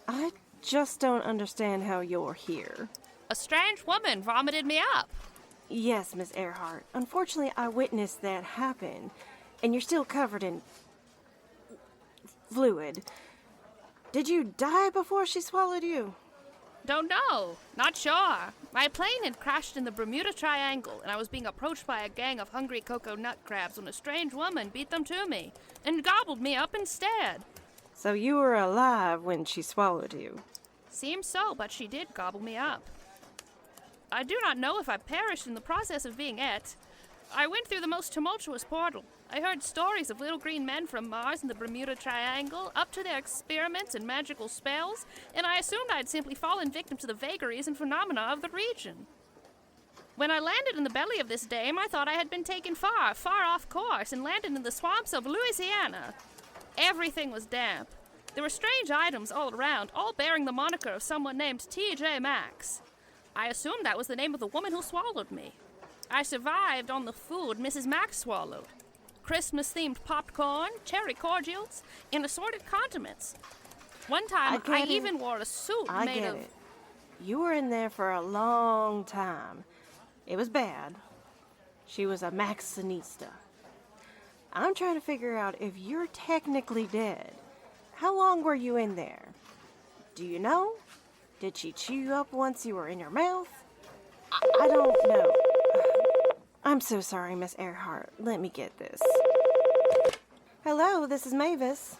I just don't understand how you're here. A strange woman vomited me up. Yes, Miss Earheart. Unfortunately, I witnessed that happen, and you're still covered in fluid. Did you die before she swallowed you? Don't know. Not sure. My plane had crashed in the Bermuda Triangle, and I was being approached by a gang of hungry cocoa nut crabs when a strange woman beat them to me and gobbled me up instead. So you were alive when she swallowed you? Seems so, but she did gobble me up. I do not know if I perished in the process of being ate. I went through the most tumultuous portal. I heard stories of little green men from Mars and the Bermuda Triangle, up to their experiments and magical spells, and I assumed I'd simply fallen victim to the vagaries and phenomena of the region. When I landed in the belly of this dame, I thought I had been taken far, far off course and landed in the swamps of Louisiana. Everything was damp. There were strange items all around, all bearing the moniker of someone named T.J. Maxx. I assumed that was the name of the woman who swallowed me. I survived on the food Mrs. Max swallowed. Christmas-themed popcorn, cherry cordials, and assorted condiments. One time, I even wore a suit made of... It. You were in there for a long time. It was bad. She was a Maxinista. I'm trying to figure out if you're technically dead. How long were you in there? Do you know? Did she chew you up once you were in your mouth? I don't know. I'm so sorry, Miss Earheart. Let me get this. Hello, this is Mavis.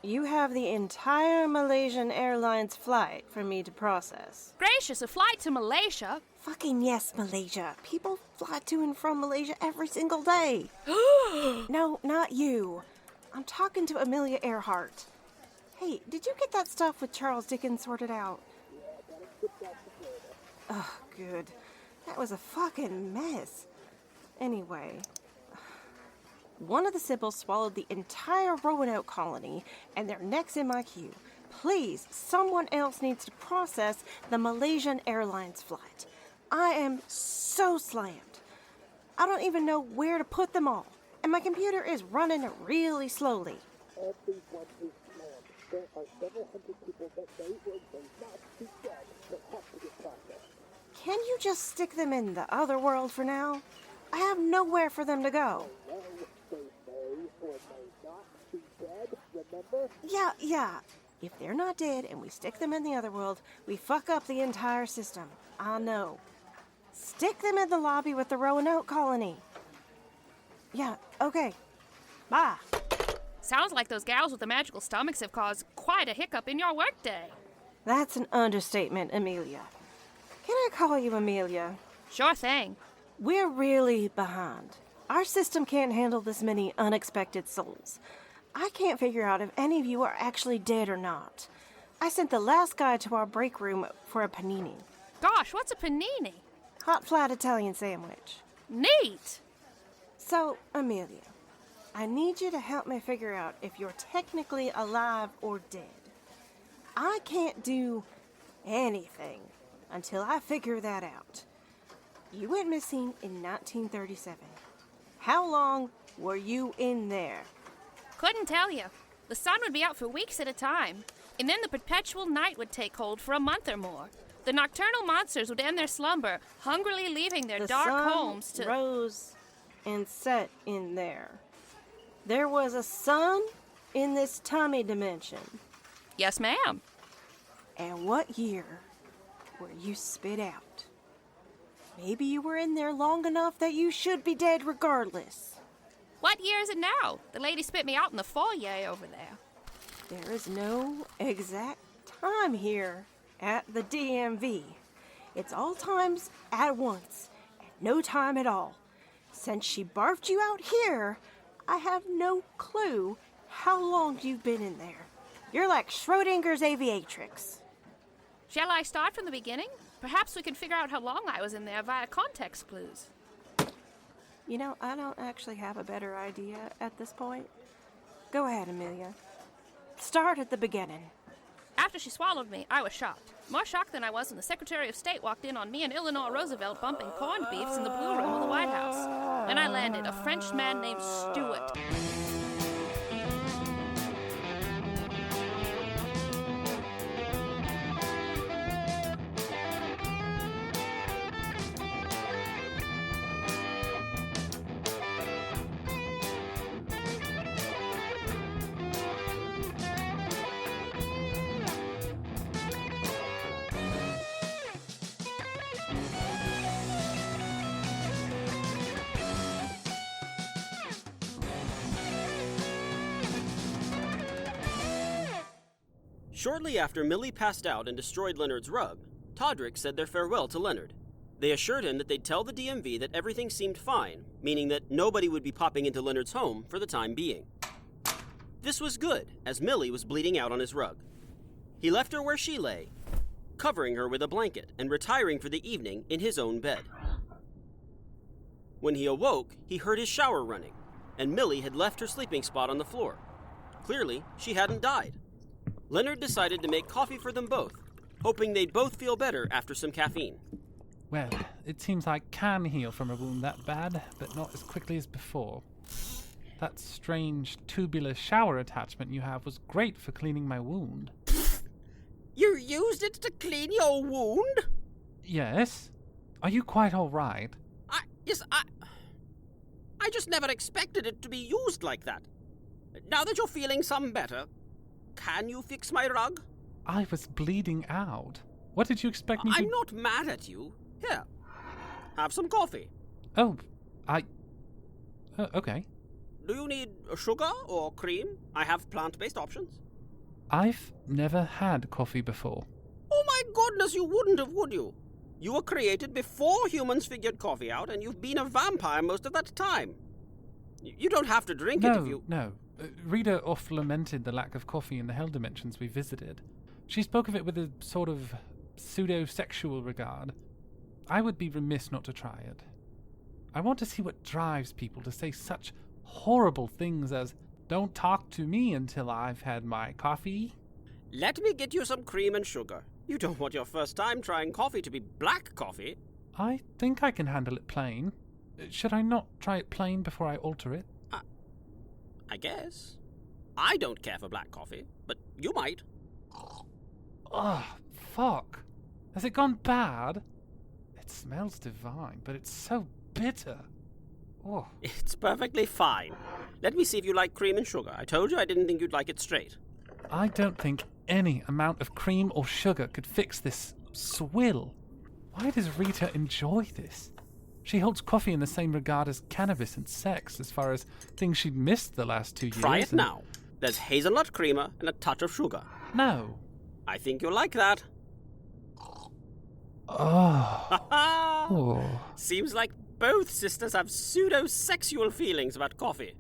You have the entire Malaysian Airlines flight for me to process. Gracious, a flight to Malaysia? Fucking yes, Malaysia. People fly to and from Malaysia every single day. No, not you. I'm talking to Amelia Earheart. Hey, did you get that stuff with Charles Dickens sorted out? Oh, good. That was a fucking mess. Anyway, one of the Sibyls swallowed the entire Roanoke colony, and they're next in my queue. Please, someone else needs to process the Malaysian Airlines flight. I am so slammed. I don't even know where to put them all, and my computer is running really slowly. Everyone is slammed. There are several hundred people that may or may not be dead that have to get processed. Can you just stick them in the other world for now? I have nowhere for them to go. No, they may or may not be dead, remember? Yeah. If they're not dead and we stick them in the other world, we fuck up the entire system. I know. Stick them in the lobby with the Roanoke colony. Yeah, okay. Bye. Sounds like those gals with the magical stomachs have caused quite a hiccup in your workday. That's an understatement, Amelia. Can I call you Amelia? Sure thing. We're really behind. Our system can't handle this many unexpected souls. I can't figure out if any of you are actually dead or not. I sent the last guy to our break room for a panini. Gosh, what's a panini? Hot flat Italian sandwich. Neat! So, Amelia, I need you to help me figure out if you're technically alive or dead. I can't do anything until I figure that out. You went missing in 1937. How long were you in there? Couldn't tell you. The sun would be out for weeks at a time, and then the perpetual night would take hold for a month or more. The nocturnal monsters would end their slumber, hungrily leaving their dark homes to... The sun rose and set in there. There was a sun in this tummy dimension. Yes, ma'am. And what year were you spit out? Maybe you were in there long enough that you should be dead regardless. What year is it now? The lady spit me out in the foyer over there. There is no exact time here at the DMV. It's all times at once, and no time at all. Since she barfed you out here, I have no clue how long you've been in there. You're like Schrodinger's aviatrix. Shall I start from the beginning? Perhaps we can figure out how long I was in there via context clues. You know, I don't actually have a better idea at this point. Go ahead, Amelia. Start at the beginning. After she swallowed me, I was shocked. More shocked than I was when the Secretary of State walked in on me and Eleanor Roosevelt bumping corned beefs in the Blue Room of the White House. When I landed, a Frenchman named Stuart Shortly after Millie passed out and destroyed Leonard's rug, Todrick said their farewell to Leonard. They assured him that they'd tell the DMV that everything seemed fine, meaning that nobody would be popping into Leonard's home for the time being. This was good, as Millie was bleeding out on his rug. He left her where she lay, covering her with a blanket and retiring for the evening in his own bed. When he awoke, he heard his shower running, and Millie had left her sleeping spot on the floor. Clearly, she hadn't died. Leonard decided to make coffee for them both, hoping they'd both feel better after some caffeine. Well, it seems I can heal from a wound that bad, but not as quickly as before. That strange tubular shower attachment you have was great for cleaning my wound. You used it to clean your wound? Yes. Are you quite all right? I just never expected it to be used like that. Now that you're feeling some better, can you fix my rug? I was bleeding out. What did you expect me to... I'm not mad at you. Here, have some coffee. Okay. Do you need sugar or cream? I have plant-based options. I've never had coffee before. Oh my goodness, you wouldn't have, would you? You were created before humans figured coffee out, and you've been a vampire most of that time. You don't have to drink it if you... No. Rita oft lamented the lack of coffee in the hell dimensions we visited. She spoke of it with a sort of pseudo-sexual regard. I would be remiss not to try it. I want to see what drives people to say such horrible things as, "Don't talk to me until I've had my coffee." Let me get you some cream and sugar. You don't want your first time trying coffee to be black coffee. I think I can handle it plain. Should I not try it plain before I alter it? I guess. I don't care for black coffee, but you might. Ugh, fuck. Has it gone bad? It smells divine, but it's so bitter. Oh. It's perfectly fine. Let me see if you like cream and sugar. I told you I didn't think you'd like it straight. I don't think any amount of cream or sugar could fix this swill. Why does Rita enjoy this? She holds coffee in the same regard as cannabis and sex, as far as things she'd missed the last 2 years. Try it now. There's hazelnut creamer and a touch of sugar. No. I think you'll like that. Oh. Seems like both sisters have pseudo-sexual feelings about coffee.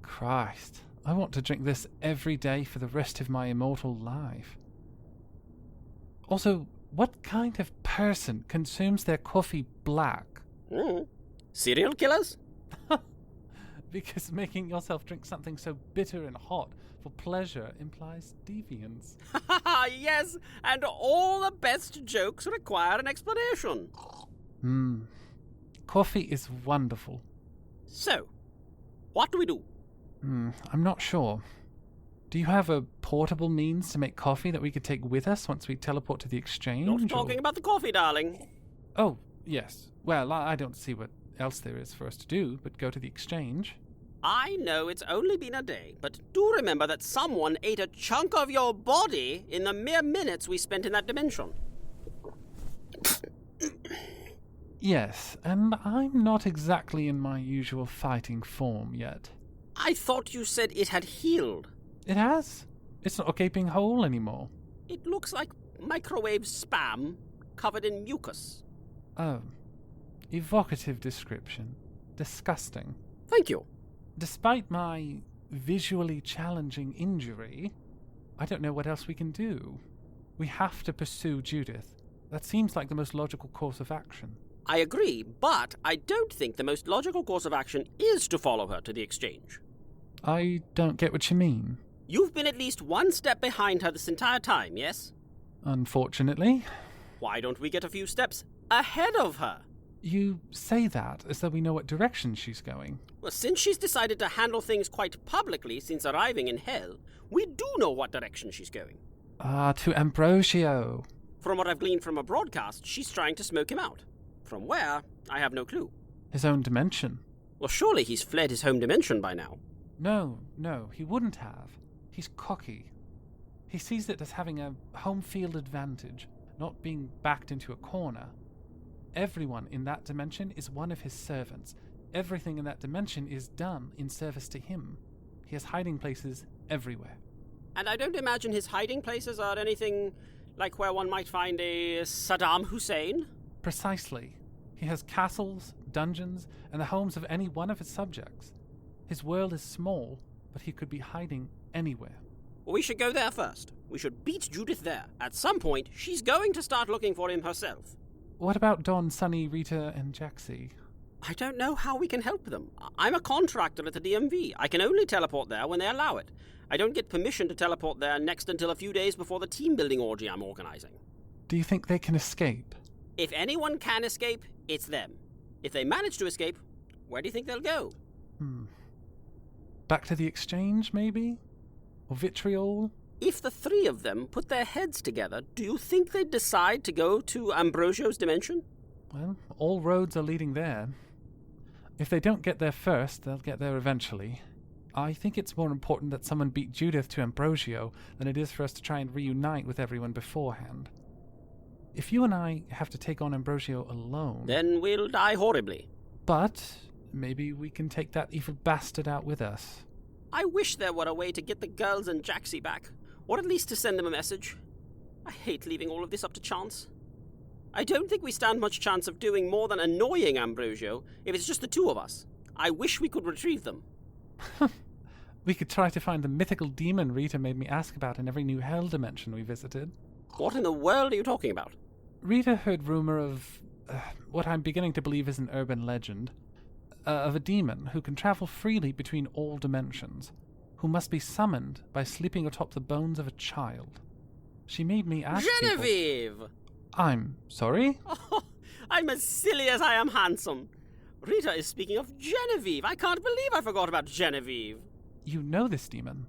Christ. I want to drink this every day for the rest of my immortal life. Also, what kind of person consumes their coffee black? Serial killers? Because making yourself drink something so bitter and hot for pleasure implies deviance. Yes, and all the best jokes require an explanation. Coffee is wonderful. So, what do we do? I'm not sure. Do you have a portable means to make coffee that we could take with us once we teleport to the exchange? Not talking about the coffee, darling. Oh, yes. Well, I don't see what else there is for us to do but go to the exchange. I know it's only been a day, but do remember that someone ate a chunk of your body in the mere minutes we spent in that dimension. Yes, and I'm not exactly in my usual fighting form yet. I thought you said it had healed. It has. It's not a gaping hole anymore. It looks like microwave spam covered in mucus. Oh. Evocative description. Disgusting. Thank you. Despite my visually challenging injury, I don't know what else we can do. We have to pursue Judith. That seems like the most logical course of action. I agree, but I don't think the most logical course of action is to follow her to the exchange. I don't get what you mean. You've been at least one step behind her this entire time, yes? Unfortunately. Why don't we get a few steps ahead of her? You say that as though we know what direction she's going. Well, since she's decided to handle things quite publicly since arriving in hell, we do know what direction she's going. To Ambrosio. From what I've gleaned from a broadcast, she's trying to smoke him out. From where, I have no clue. His own dimension. Well, surely he's fled his home dimension by now. No, he wouldn't have. He's cocky. He sees it as having a home field advantage, not being backed into a corner. Everyone in that dimension is one of his servants. Everything in that dimension is done in service to him. He has hiding places everywhere. And I don't imagine his hiding places are anything like where one might find a Saddam Hussein. Precisely. He has castles, dungeons, and the homes of any one of his subjects. His world is small, but he could be hiding anywhere. Well, we should go there first. We should beat Judith there. At some point, she's going to start looking for him herself. What about Dawn, Sunny, Rita, and Jacksie? I don't know how we can help them. I'm a contractor at the DMV. I can only teleport there when they allow it. I don't get permission to teleport there next until a few days before the team-building orgy I'm organizing. Do you think they can escape? If anyone can escape, it's them. If they manage to escape, where do you think they'll go? Back to the exchange, maybe? Or vitriol? If the three of them put their heads together, do you think they'd decide to go to Ambrosio's dimension? Well, all roads are leading there. If they don't get there first, they'll get there eventually. I think it's more important that someone beat Judith to Ambrosio than it is for us to try and reunite with everyone beforehand. If you and I have to take on Ambrosio alone... Then we'll die horribly. But maybe we can take that evil bastard out with us. I wish there were a way to get the girls and Jacksie back, or at least to send them a message. I hate leaving all of this up to chance. I don't think we stand much chance of doing more than annoying Ambrosio if it's just the two of us. I wish we could retrieve them. We could try to find the mythical demon Rita made me ask about in every new hell dimension we visited. What in the world are you talking about? Rita heard rumor of what I'm beginning to believe is an urban legend, of a demon who can travel freely between all dimensions, who must be summoned by sleeping atop the bones of a child. She made me ask Genevieve! people, I'm sorry? Oh, I'm as silly as I am handsome. Rita is speaking of Genevieve. I can't believe I forgot about Genevieve. You know this demon,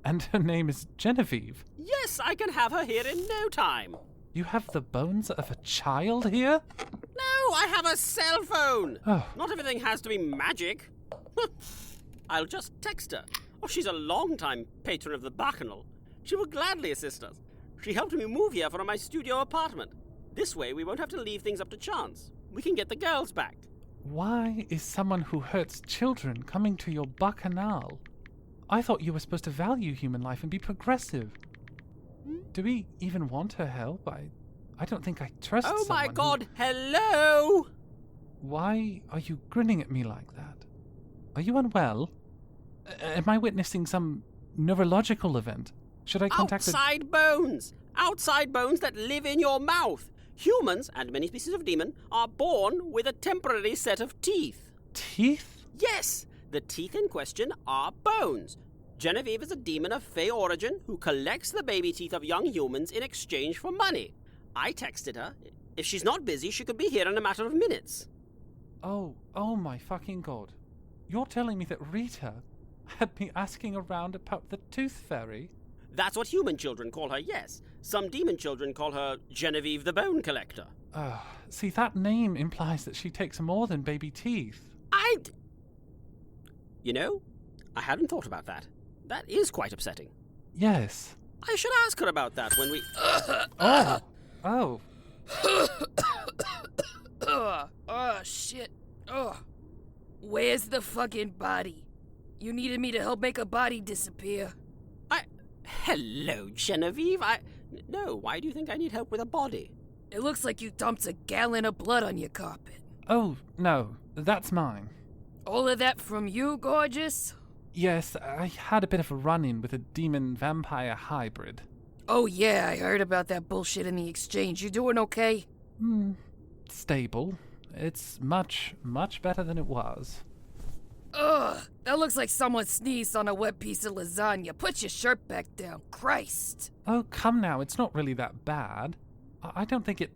and her name is Genevieve. Yes, I can have her here in no time. You have the bones of a child here? No, I have a cell phone. Oh. Not everything has to be magic. I'll just text her. Oh, she's a long-time patron of the Bacchanal. She will gladly assist us. She helped me move here from my studio apartment. This way, we won't have to leave things up to chance. We can get the girls back. Why is someone who hurts children coming to your Bacchanal? I thought you were supposed to value human life and be progressive. Do we even want her help? I don't think I trust someone. Oh my God, hello! Why are you grinning at me like that? Are you unwell? Am I witnessing some neurological event? Should I contact Outside bones! Outside bones that live in your mouth! Humans, and many species of demon, are born with a temporary set of teeth. Teeth? Yes! The teeth in question are bones. Genevieve is a demon of Fey origin who collects the baby teeth of young humans in exchange for money. I texted her. If she's not busy, she could be here in a matter of minutes. Oh my fucking God. You're telling me that Rita had me asking around about the tooth fairy? That's what human children call her, yes. Some demon children call her Genevieve the Bone Collector. See, that name implies that she takes more than baby teeth. You know, I hadn't thought about that. That is quite upsetting. Yes. I should ask her about that when we... Oh. Oh, shit. Oh. Where's the fucking body? You needed me to help make a body disappear. Hello, Genevieve. No, why do you think I need help with a body? It looks like you dumped a gallon of blood on your carpet. Oh, no. That's mine. All of that from you, gorgeous? Yes, I had a bit of a run-in with a demon-vampire hybrid. Oh yeah, I heard about that bullshit in the exchange. You doing okay? Stable. It's much, much better than it was. Ugh, that looks like someone sneezed on a wet piece of lasagna. Put your shirt back down, Christ. Oh, come now, it's not really that bad. I don't think it...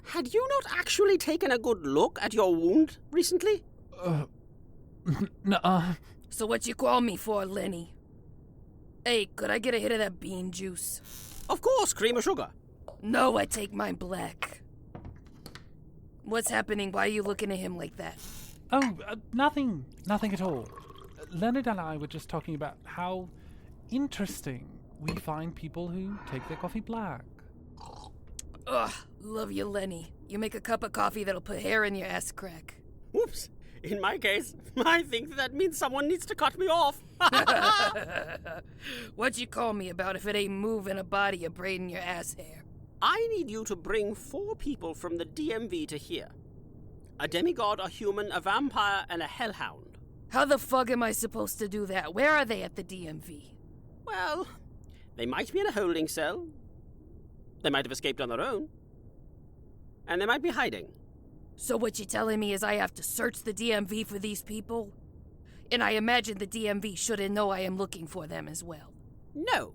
Had you not actually taken a good look at your wound recently? Nuh-uh. So what you call me for, Lenny? Hey, could I get a hit of that bean juice? Of course, cream or sugar. No, I take mine black. What's happening? Why are you looking at him like that? Oh, nothing. Nothing at all. Leonard and I were just talking about how interesting we find people who take their coffee black. Ugh, love you, Lenny. You make a cup of coffee that'll put hair in your ass crack. Whoops. In my case, I think that means someone needs to cut me off. What you call me about if it ain't moving a body or braiding your ass hair? I need you to bring 4 people from the DMV to here. A demigod, a human, a vampire, and a hellhound. How the fuck am I supposed to do that? Where are they at the DMV? Well, they might be in a holding cell. They might have escaped on their own. And they might be hiding. So what you telling me is I have to search the DMV for these people? And I imagine the DMV shouldn't know I am looking for them as well. No.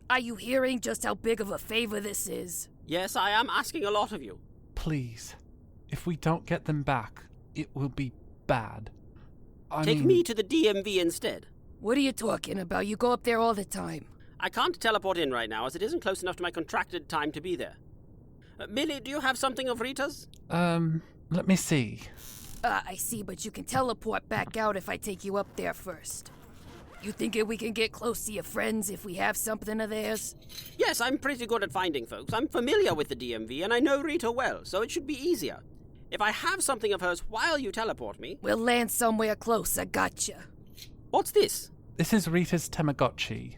Are you hearing just how big of a favor this is? Yes, I am asking a lot of you. Please. If we don't get them back, it will be bad. Take me to the DMV instead. What are you talking about? You go up there all the time. I can't teleport in right now, as it isn't close enough to my contracted time to be there. Millie, do you have something of Rita's? Let me see. I see, but you can teleport back out if I take you up there first. You thinking we can get close to your friends if we have something of theirs? Yes, I'm pretty good at finding folks. I'm familiar with the DMV, and I know Rita well, so it should be easier. If I have something of hers while you teleport me... We'll land somewhere close, I gotcha. What's this? This is Rita's Tamagotchi.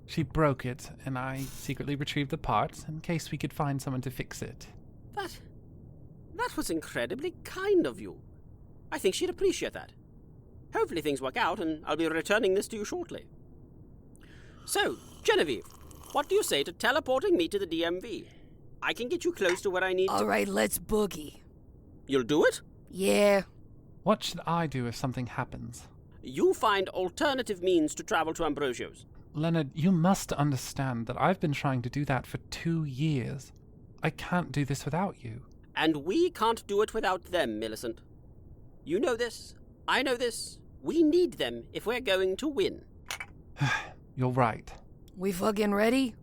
She broke it, and I secretly retrieved the parts in case we could find someone to fix it. That was incredibly kind of you. I think she'd appreciate that. Hopefully things work out, and I'll be returning this to you shortly. So, Genevieve, what do you say to teleporting me to the DMV? I can get you close to where I need to... All right, let's boogie. You'll do it? Yeah. What should I do if something happens? You find alternative means to travel to Ambrosio's. Leonard, you must understand that I've been trying to do that for 2 years. I can't do this without you. And we can't do it without them, Millicent. You know this. I know this. We need them if we're going to win. You're right. We fucking ready?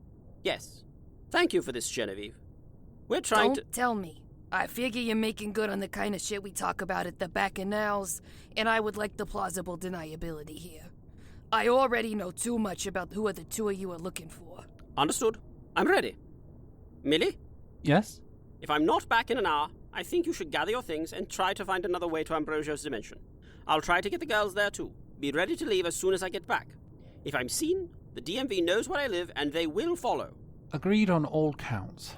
Yes. Thank you for this, Genevieve. We're trying Don't tell me. I figure you're making good on the kind of shit we talk about at the bacchanals, and I would like the plausible deniability here. I already know too much about who the 2 of you are looking for. Understood. I'm ready. Millie? Yes? If I'm not back in an hour, I think you should gather your things and try to find another way to Ambrosio's dimension. I'll try to get the girls there too. Be ready to leave as soon as I get back. If I'm seen, the DMV knows where I live and they will follow. Agreed on all counts.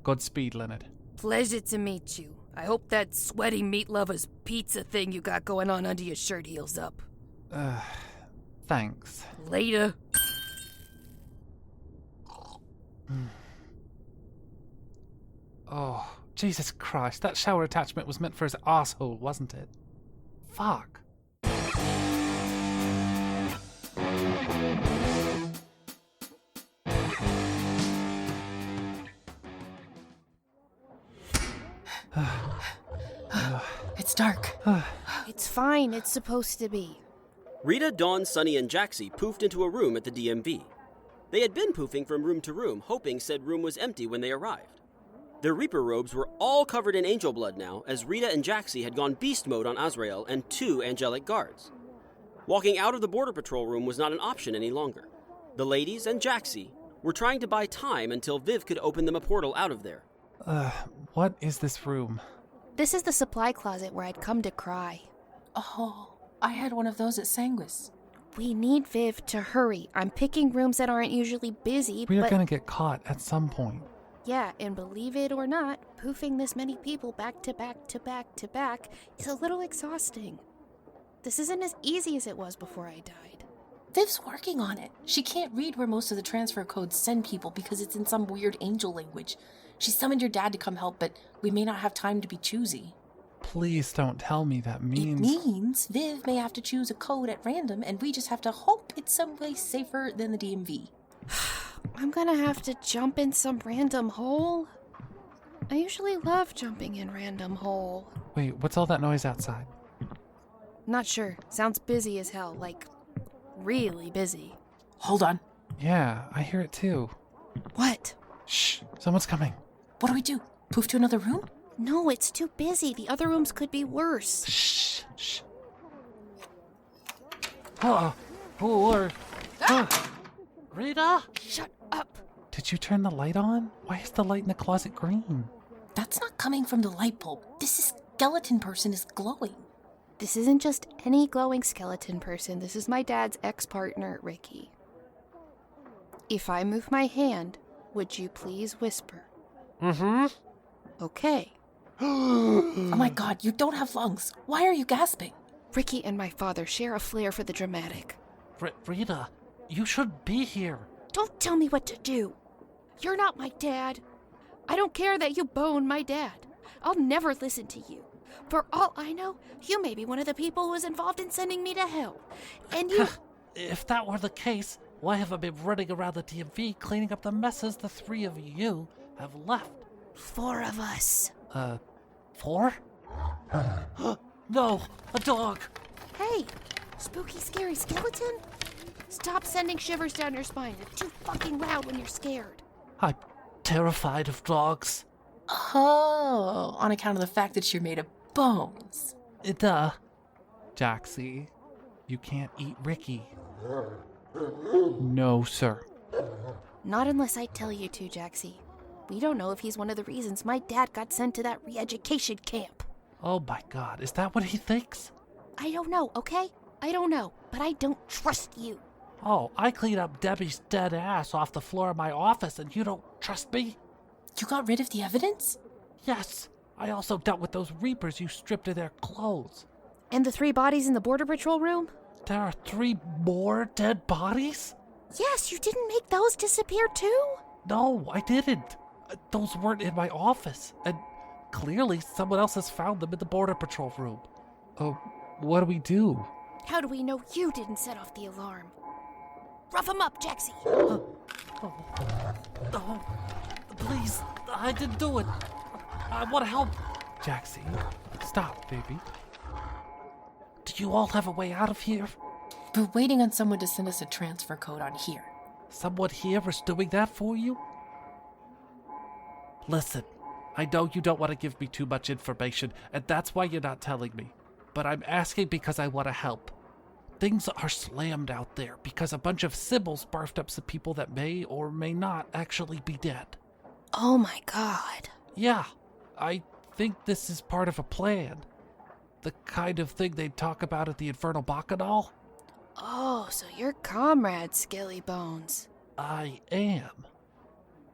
Godspeed, Leonard. Pleasure to meet you. I hope that sweaty meat lover's pizza thing you got going on under your shirt heals up. Thanks. Later. Oh, Jesus Christ, that shower attachment was meant for his asshole, wasn't it? Fuck. It's dark. It's fine, it's supposed to be. Rita, Dawn, Sunny, and Jacksie poofed into a room at the DMV. They had been poofing from room to room, hoping said room was empty when they arrived. Their Reaper robes were all covered in angel blood now, as Rita and Jacksie had gone beast mode on Azrael and 2 angelic guards. Walking out of the border patrol room was not an option any longer. The ladies and Jacksie were trying to buy time until Viv could open them a portal out of there. What is this room? This is the supply closet where I'd come to cry. Oh, I had one of those at Sanguis. We need Viv to hurry. I'm picking rooms that aren't usually busy, We are but... gonna get caught at some point. Yeah, and believe it or not, poofing this many people back to back to back to back is a little exhausting. This isn't as easy as it was before I died. Viv's working on it. She can't read where most of the transfer codes send people because it's in some weird angel language. She summoned your dad to come help, but we may not have time to be choosy. Please don't tell me that means... It means Viv may have to choose a code at random, and we just have to hope it's someplace safer than the DMV. I'm gonna have to jump in some random hole? I usually love jumping in random hole. Wait, what's all that noise outside? Not sure. Sounds busy as hell, like, really busy. Hold on. Yeah, I hear it too. What? Shh, someone's coming. What do? Poof to another room? No, it's too busy. The other rooms could be worse. Shh. Rita? Shut up. Did you turn the light on? Why is the light in the closet green? That's not coming from the light bulb. This skeleton person is glowing. This isn't just any glowing skeleton person. This is my dad's ex-partner, Ricky. If I move my hand, would you please whisper? Mm-hmm. Okay. Oh my god, you don't have lungs. Why are you gasping? Ricky and my father share a flair for the dramatic. Rita, you should be here. Don't tell me what to do. You're not my dad. I don't care that you boned my dad. I'll never listen to you. For all I know, you may be one of the people who was involved in sending me to hell. And you... If that were the case, why have I been running around the DMV cleaning up the messes the three of you have left? 4 of us. 4? No, a dog. Hey, spooky, scary skeleton? Stop sending shivers down your spine. They're too fucking loud when you're scared. I'm terrified of dogs. Oh, on account of the fact that you're made of bones. Jacksie, you can't eat Ricky. No, sir. Not unless I tell you to, Jacksie. We don't know if he's one of the reasons my dad got sent to that re-education camp. Oh my god, is that what he thinks? I don't know, okay? I don't know, but I don't trust you. Oh, I cleaned up Debbie's dead ass off the floor of my office and you don't trust me? You got rid of the evidence? Yes, I also dealt with those Reapers you stripped of their clothes. And the 3 bodies in the Border Patrol room? There are 3 more dead bodies? Yes, you didn't make those disappear too? No, I didn't. Those weren't in my office, and clearly someone else has found them in the Border Patrol room. What do we do? How do we know you didn't set off the alarm? Rough him up, Jacksie. Oh, please, I didn't do it. I want to help. Jacksie, stop, baby. Do you all have a way out of here? We're waiting on someone to send us a transfer code on here. Someone here is doing that for you? Listen, I know you don't want to give me too much information, and that's why you're not telling me. But I'm asking because I want to help. Things are slammed out there because a bunch of Sybils barfed up some people that may or may not actually be dead. Oh my god. Yeah, I think this is part of a plan. The kind of thing they'd talk about at the Infernal Bacchanal. Oh, so you're comrades, Skelly Bones. I am.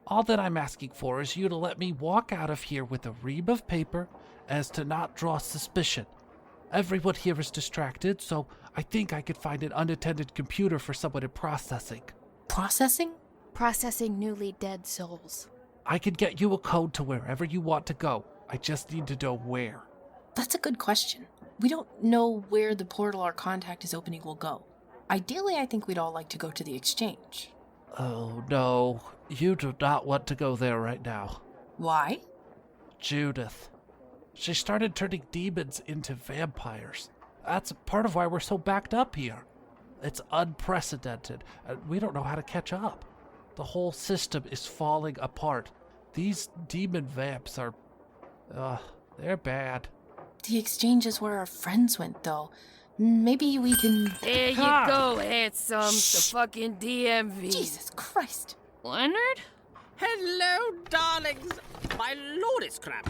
All that I'm asking for is you to let me walk out of here with a ream of paper as to not draw suspicion. Everyone here is distracted, so I think I could find an unattended computer for someone in processing. Processing? Processing newly dead souls. I could get you a code to wherever you want to go. I just need to know where. That's a good question. We don't know where the portal our contact is opening will go. Ideally, I think we'd all like to go to the exchange. Oh, no. You do not want to go there right now. Why? Judith. She started turning demons into vampires. That's part of why we're so backed up here. It's unprecedented, and we don't know how to catch up. The whole system is falling apart. These demon vamps are... they're bad. The exchange is where our friends went, though. Maybe we can... There you go, handsome. The fucking DMV. Jesus Christ. Leonard? Hello, darlings. My lord, it's crap.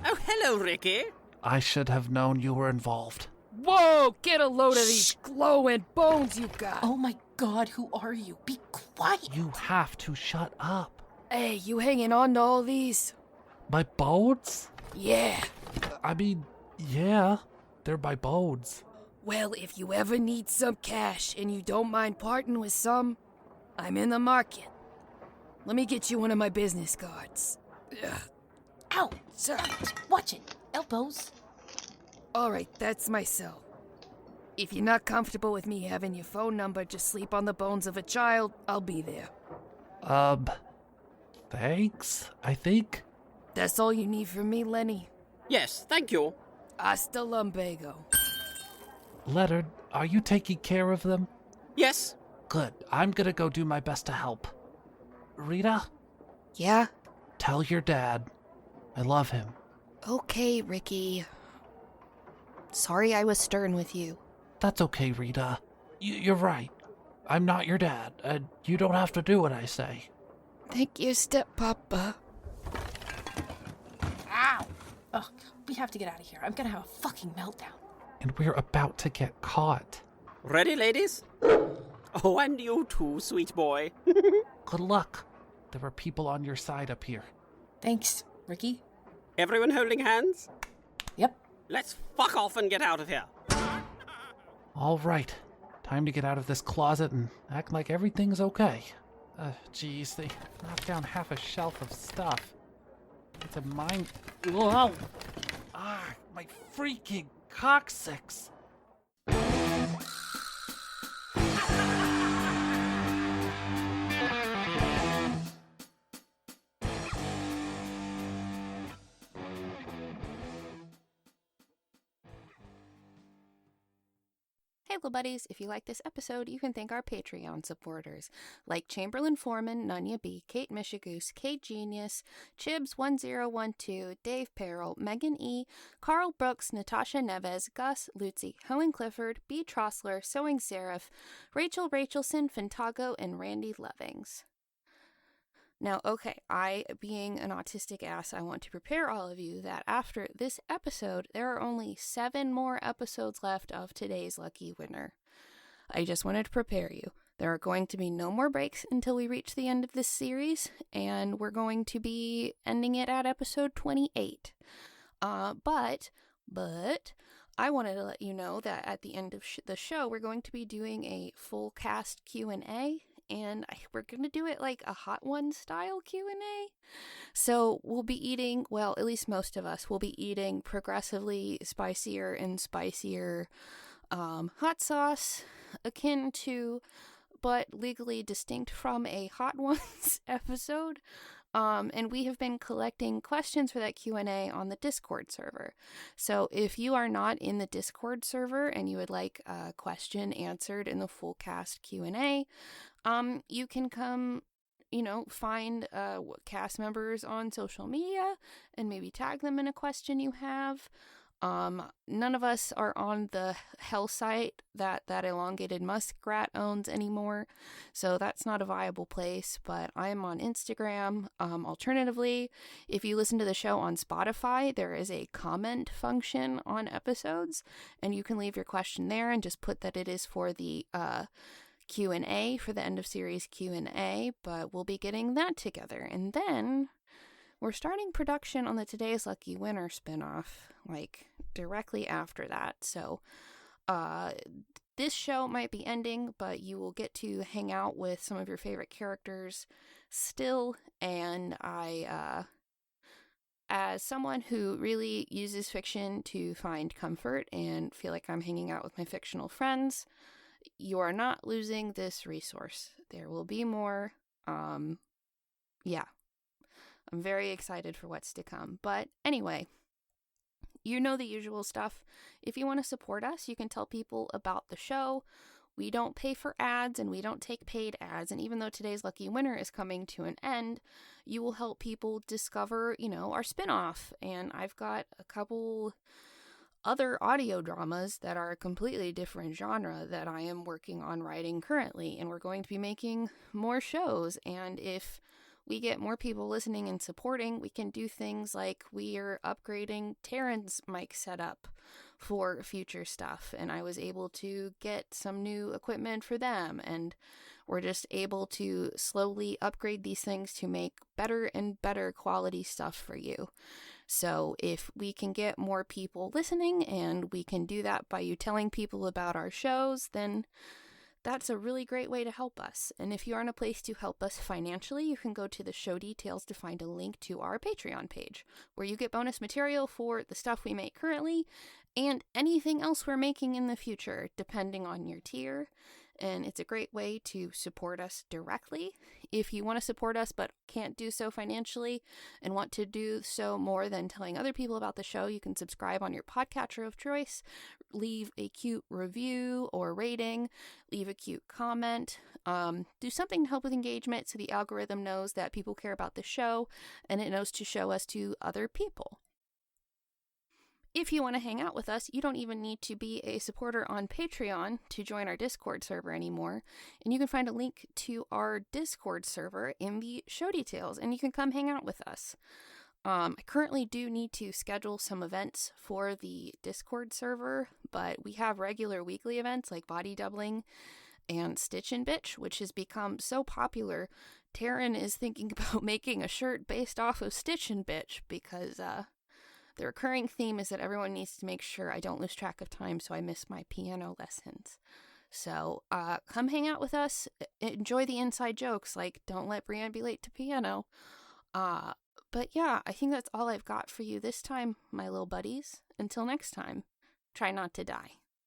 Oh, hello, Ricky. I should have known you were involved. Whoa, get a load of these glowing bones you got. Oh my god, who are you? Be quiet. You have to shut up. Hey, you hanging on to all these? My bones? Yeah. I mean, yeah, they're my bones. Well, if you ever need some cash and you don't mind parting with some, I'm in the market. Let me get you one of my business cards. Ugh. Ow! Sorry. Watch it. Elbows. Alright, that's my cell. If you're not comfortable with me having your phone number just sleep on the bones of a child, I'll be there. Thanks, I think. That's all you need from me, Lenny. Yes, thank you. Hasta lumbago. Leonard, are you taking care of them? Yes. Good. I'm gonna go do my best to help. Rita? Yeah? Tell your dad. I love him. Okay, Ricky. Sorry I was stern with you. That's okay, Rita. You're right. I'm not your dad, and you don't have to do what I say. Thank you, step-papa. Ow! Ugh, we have to get out of here. I'm gonna have a fucking meltdown. and we're about to get caught. Ready, ladies? Oh, and you too, sweet boy. Good luck. There are people on your side up here. Thanks, Ricky. Everyone holding hands? Yep. Let's fuck off and get out of here. All right. Time to get out of this closet and act like everything's okay. Geez, they knocked down half a shelf of stuff. It's a mine... Whoa! Ah, my freaking coccyx! Hey little buddies, if you like this episode, you can thank our Patreon supporters, like Chamberlain Foreman, Nunya B, Kate Mishigoose, Kate Genius, Chibs1012, Dave Perrell, Megan E, Carl Brooks, Natasha Neves, Gus, Lutzi, Hohen Clifford, B. Trossler, Sewing Seraph, Rachel Rachelson, Fantago, and Randy Lovings. Now, okay, I, being an autistic ass, I want to prepare all of you that after this episode, there are only 7 more episodes left of today's lucky winner. I just wanted to prepare you. There are going to be no more breaks until we reach the end of this series, and we're going to be ending it at episode 28. But I wanted to let you know that at the end of the show, we're going to be doing a full cast Q&A. And we're going to do it like a Hot One style Q&A. So we'll be eating, well, at least most of us will be eating progressively spicier and spicier hot sauce, akin to, but legally distinct from a Hot Ones episode. And we have been collecting questions for that Q&A on the Discord server. So if you are not in the Discord server and you would like a question answered in the full cast Q&A, you can come, find cast members on social media and maybe tag them in a question you have. None of us are on the hell site that elongated muskrat owns anymore, so that's not a viable place, but I am on Instagram. Alternatively, if you listen to the show on Spotify, there is a comment function on episodes, and you can leave your question there and just put that it is for the Q&A, for the end of series Q&A, but we'll be getting that together. And then we're starting production on the Today's Lucky Winner spinoff, like directly after that. So this show might be ending, but you will get to hang out with some of your favorite characters still. And I, as someone who really uses fiction to find comfort and feel like I'm hanging out with my fictional friends, you are not losing this resource. There will be more. Yeah. I'm very excited for what's to come. But anyway, you know the usual stuff. If you want to support us, you can tell people about the show. We don't pay for ads and we don't take paid ads. And even though today's lucky winner is coming to an end, you will help people discover, our spinoff. And I've got a couple other audio dramas that are a completely different genre that I am working on writing currently. And we're going to be making more shows. And if we get more people listening and supporting, we can do things like we are upgrading Taryn's mic setup for future stuff, and I was able to get some new equipment for them, and we're just able to slowly upgrade these things to make better and better quality stuff for you. So if we can get more people listening, and we can do that by you telling people about our shows, then that's a really great way to help us. And if you aren't a place to help us financially, you can go to the show details to find a link to our Patreon page, where you get bonus material for the stuff we make currently and anything else we're making in the future, depending on your tier. And it's a great way to support us directly. If you want to support us but can't do so financially and want to do so more than telling other people about the show, you can subscribe on your podcatcher of choice, leave a cute review or rating, leave a cute comment, do something to help with engagement so the algorithm knows that people care about the show and it knows to show us to other people. If you want to hang out with us, you don't even need to be a supporter on Patreon to join our Discord server anymore. And you can find a link to our Discord server in the show details, and you can come hang out with us. I currently do need to schedule some events for the Discord server, but we have regular weekly events like body doubling and Stitch and Bitch, which has become so popular. Taryn is thinking about making a shirt based off of Stitch and Bitch because the recurring theme is that everyone needs to make sure I don't lose track of time so I miss my piano lessons. So come hang out with us, enjoy the inside jokes, like don't let Brianne be late to piano. But yeah, I think that's all I've got for you this time, my little buddies. Until next time, try not to die.